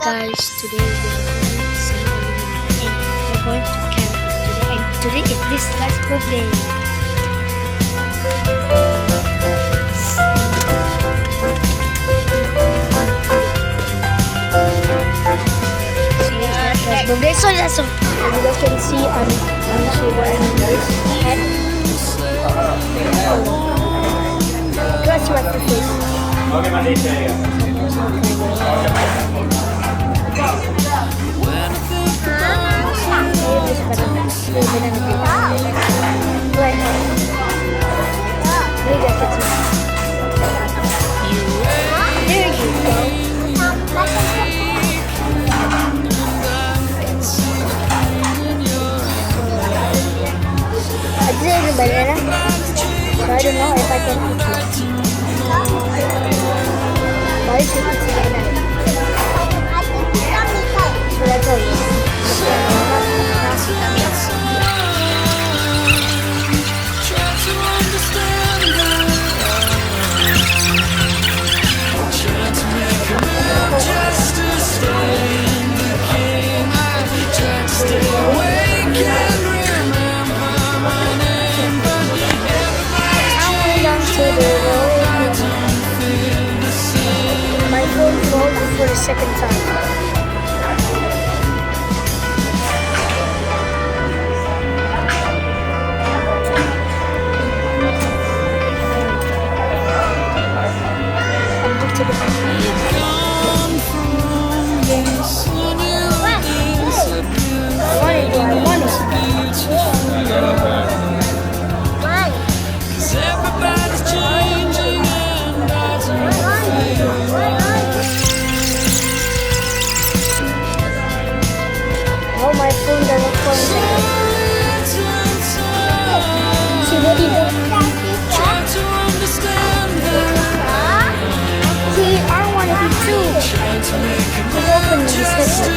Guys, today we are going to camping today, and today is this guy's birthday. Birthday, so that's as you guys can see, I'm actually wearing this hat. Let's see my face. I didn't banana, so I don't know if I can eat it. Why is it banana? So that's all. My phone rolled for the second time. Oh, my phone doesn't phone. See what he did? See, I want to be too. He's opening his headset.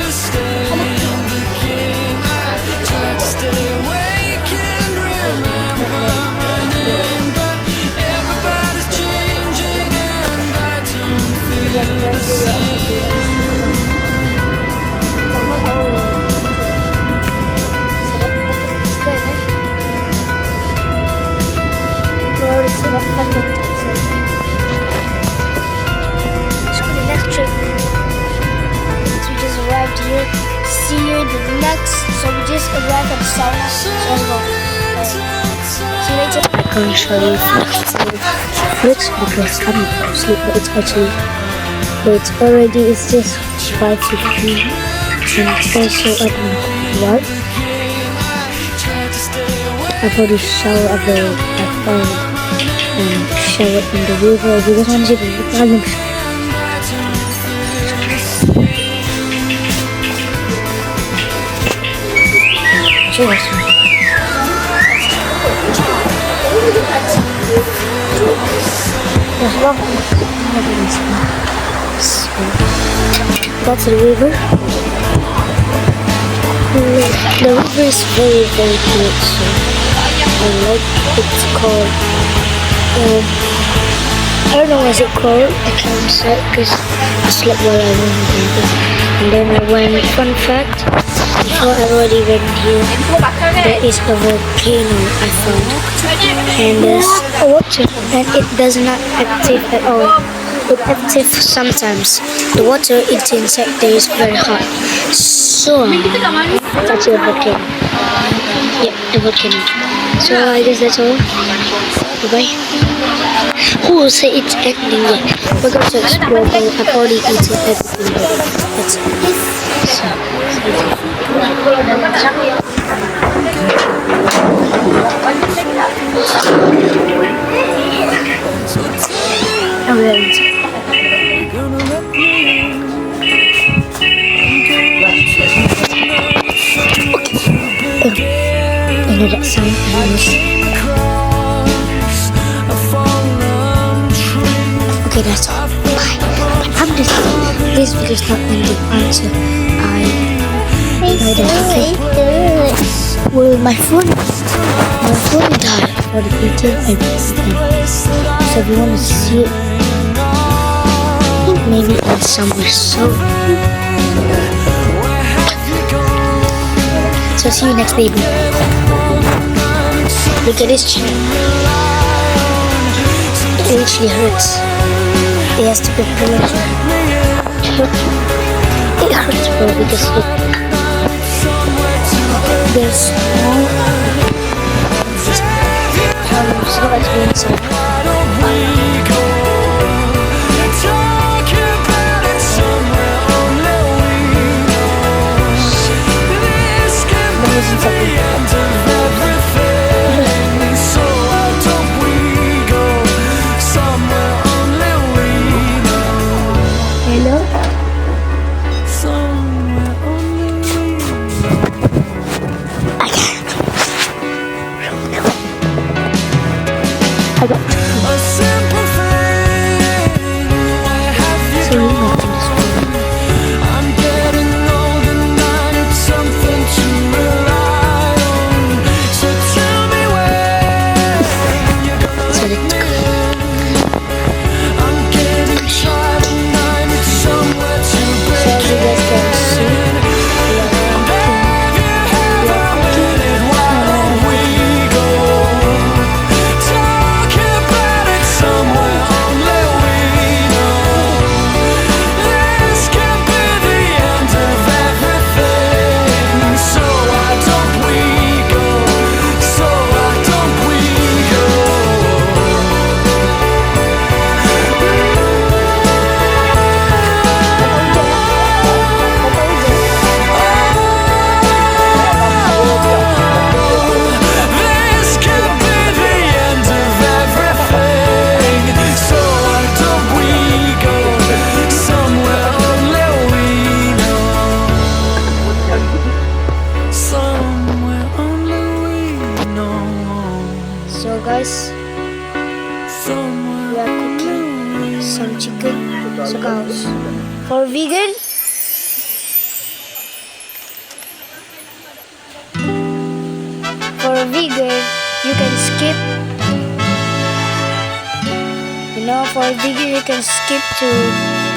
See you in the next. So we just arrived at the sauna. So let's go. See you later. I can't show you Netflix because I'm not going to sleep, but it's already, it's just 5:15 and also I don't know what. I probably shower at the shower in the river. If you guys want to see the album, cheers. That's the river. The river is very, very good. So I like it's called. I don't know what it's called. I can't say because I slept while I went there. And then I went. Fun fact. Before I already went here, there is a volcano I found, and there's water, and it does not active at all. It active sometimes. The water it's inside there is very hot. So that's a volcano. Yep, a volcano. So I guess that's all. Bye bye. Who will say it's ending yet? We're going to explore. I've already eaten everything, but that's it. So. I know that sound. Okay, that's all. Bye. But I'm just this video is not ending until I know that. Well, my phone died for the video I posted. So if you want to see it, I think maybe in somewhere so So see you next baby. Look at his chin. It actually hurts. He has to be prevention. It hurts, bro, because look, there's no so much being said. Hello? I got so you know this one. So let's go. So as you guys can see, we are So guys, we are cooking some chicken cows. For vegan, you can skip. You know, for vegan you can skip to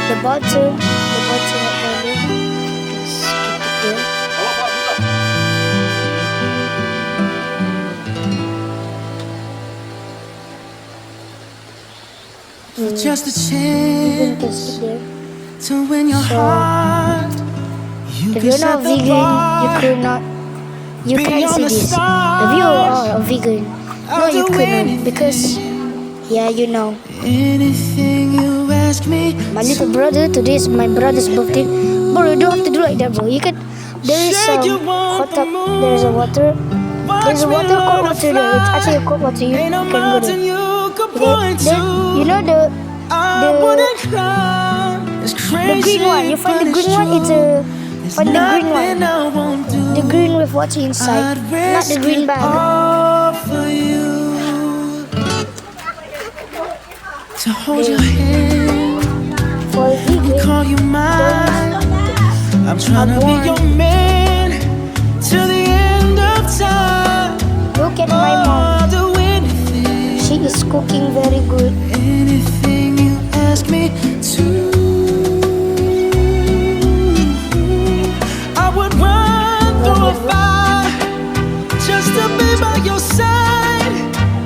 the bottom. The bottom of the link. You can skip it there. Just a chance to win your heart. If you're not vegan, you can't see this. If you are a vegan, no, you couldn't, because yeah, you know. Anything you ask me. My little brother, today is my brother's birthday. Bro, you don't have to do like that, bro. You can. There is some hot tub. There is a water. There's a water, cold water there. It's actually a cold water. You can go there. You know the green one. You find the green one. It's a find the green one. The green with water inside, not the green bag. To hold your hand, For vegan, call you mine. I'm trying to be your man till the end of time. look at my mom. I'll do anything, She is cooking very good. anything you ask me to. I would run through a fire just to be by your side.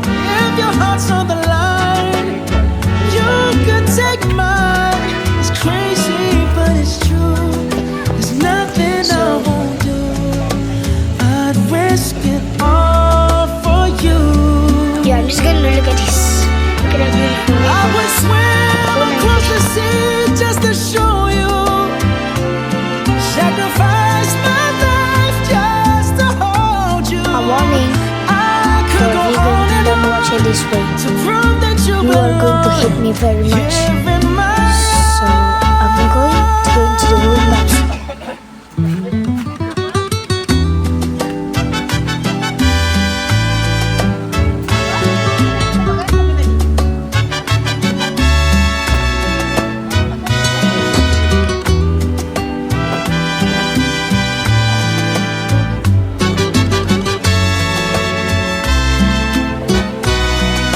If your heart's on the line, you could take mine. It's crazy, but it's true. There's nothing I won't do. I'd risk it all for you. Yeah, I'm just gonna look at this. Look at that beautiful I lady. would swim across the sea just to show you. Sacrifice my life just to hold you. A warning I for could go vegan, on and don't watch it on this way. to prove that you You are going to belong. hate me very much. Giving my So I'm going to go into the room now.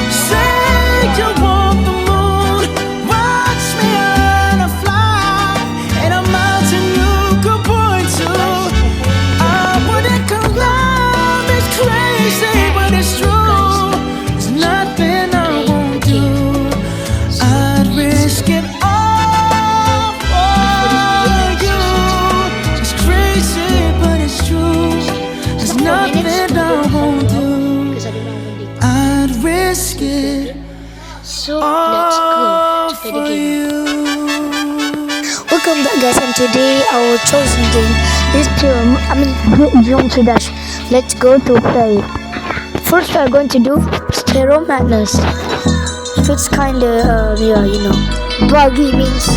say you want the moon, why today our chosen game is Geometry Dash. Let's go to play. First we are going to do Stereo Madness. It's kinda buggy, means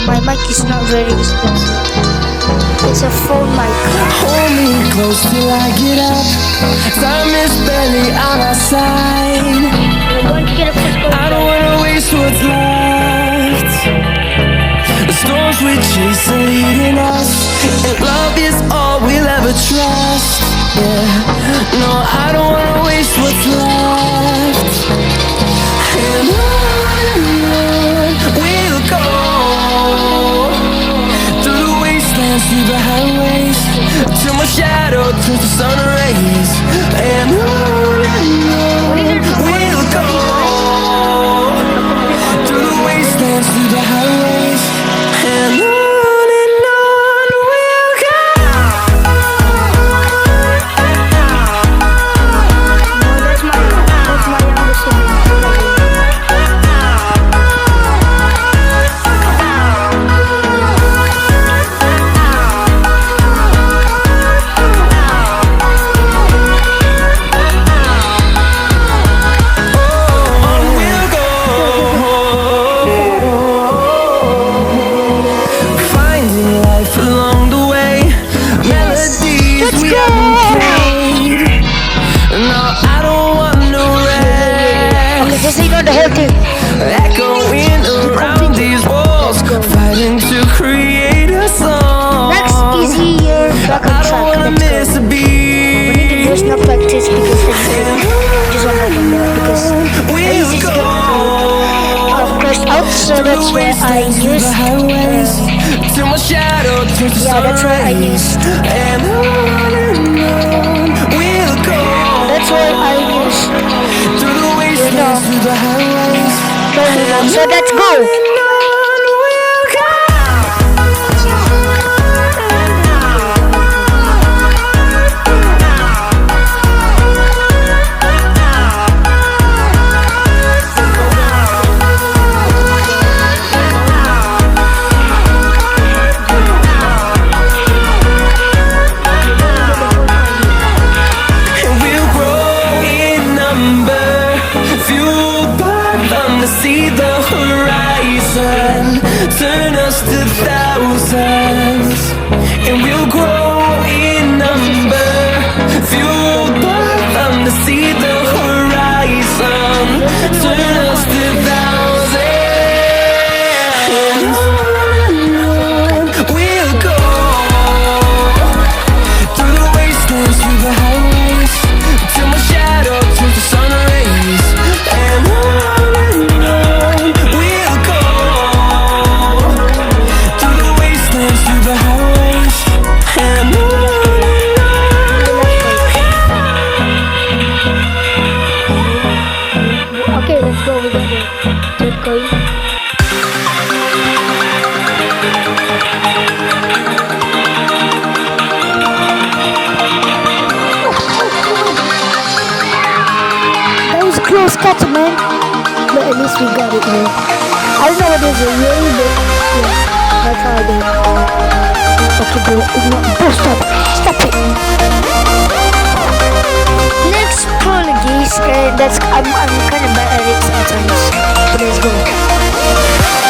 my mic is not very responsive. It's a phone mic. Hold me close till I get up. Time is barely on our side. We're going to get a first I don't wanna waste what's left. The storms we chase are leading us, and love is all we'll ever trust. Yeah, no, I don't wanna waste what's left. And on we'll go, through the wastelands, through the highways, till my shadow turns to sun rays. And on we'll go, through the wastelands, through the highways, and on we'll go. That's my younger sibling. Just lean on the whole thing. Echoing around these walls, fighting to create a song. Next, easy your backup I track. don't wanna Let's miss go. a We need to beat. just not practice because just one of them because at We'll least it's go crashed out, so through that's the where I wastelands, through the highways, used. till my shadow turns to Yeah, sun that's why I rays. used. And on we'll go, That's why I used. through the wastelands, through the highways. So let's go. And on we'll go. And we'll grow in number, fueled by thunder, see the horizon, turn us to thousands. And we'll grow in number, fueled by thunder, see the horizon, turn us to thousands. And on we'll go, through the wastelands, through the highways, till my shadow turns to sun rays. And on we'll go, through the wastelands, through the highways, and on. Okay, let's go. We're gonna get going. That was a close catch, man. But at least we got it, man. I don't know what it is, really, but yeah, that's how I did. Okay, bro, bro, stop it. Next apologies, and I'm kind of bad at it sometimes. But let's go.